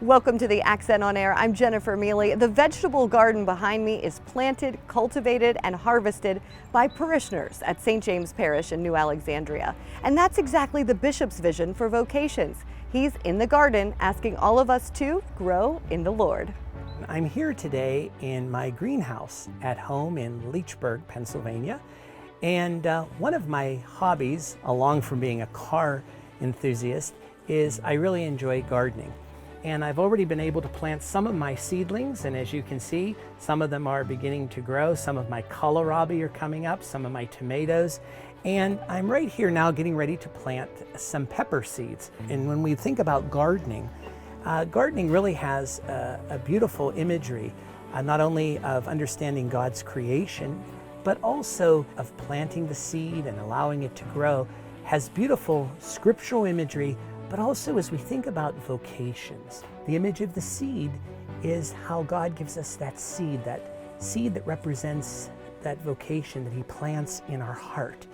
Welcome to the Accent on Air. I'm Jennifer Mealy. The vegetable garden behind me is planted, cultivated, and harvested by parishioners at St. James Parish in New Alexandria. And that's exactly the bishop's vision for vocations. He's in the garden asking all of us to grow in the Lord. I'm here today in my greenhouse at home in Leechburg, Pennsylvania. And one of my hobbies, along from being a car enthusiast, is I really enjoy gardening. And I've already been able to plant some of my seedlings, and as you can see, some of them are beginning to grow. Some of my kohlrabi are coming up, some of my tomatoes, and I'm right here now getting ready to plant some pepper seeds. And when we think about gardening, gardening really has a beautiful imagery, not only of understanding God's creation, but also of planting the seed and allowing it to grow. Has beautiful scriptural imagery, but also as we think about vocations, the image of the seed is how God gives us that seed that represents that vocation that He plants in our heart,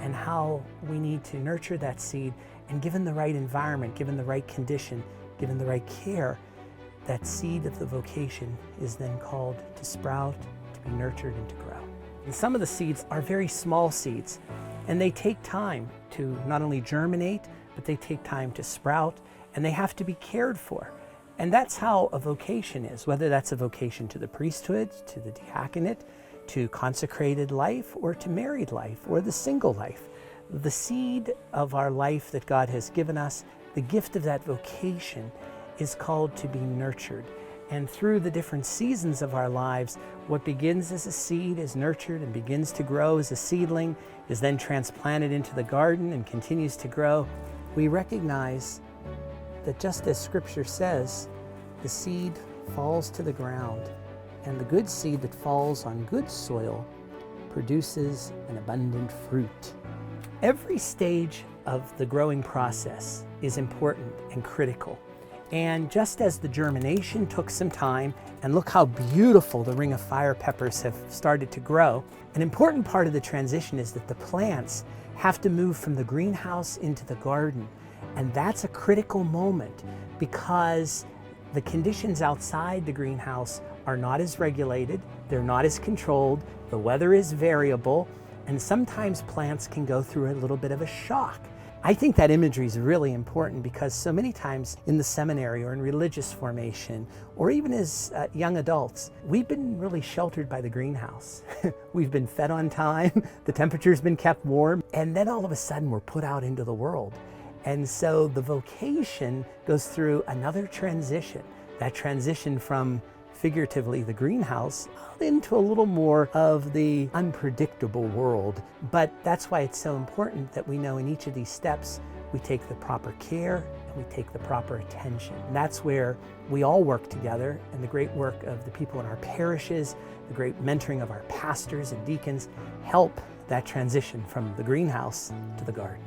and how we need to nurture that seed, and given the right environment, given the right condition, given the right care, that seed of the vocation is then called to sprout, to be nurtured, and to grow. And some of the seeds are very small seeds, and they take time to not only germinate, but they take time to sprout, and they have to be cared for. And that's how a vocation is, whether that's a vocation to the priesthood, to the diaconate, to consecrated life, or to married life, or the single life. The seed of our life that God has given us, the gift of that vocation, is called to be nurtured. And through the different seasons of our lives, what begins as a seed is nurtured and begins to grow as a seedling, is then transplanted into the garden and continues to grow. We recognize that just as Scripture says, the seed falls to the ground, and the good seed that falls on good soil produces an abundant fruit. Every stage of the growing process is important and critical. And just as the germination took some time, and look how beautiful the ring of fire peppers have started to grow, an important part of the transition is that the plants have to move from the greenhouse into the garden. And that's a critical moment because the conditions outside the greenhouse are not as regulated, they're not as controlled, the weather is variable, and sometimes plants can go through a little bit of a shock. I think that imagery is really important because so many times in the seminary or in religious formation, or even as young adults, we've been really sheltered by the greenhouse. We've been fed on time, the temperature's been kept warm, and then all of a sudden we're put out into the world. And so the vocation goes through another transition, that transition from figuratively the greenhouse into a little more of the unpredictable world. But that's why it's so important that we know in each of these steps we take the proper care and we take the proper attention. And that's where we all work together, and the great work of the people in our parishes, the great mentoring of our pastors and deacons help that transition from the greenhouse to the garden.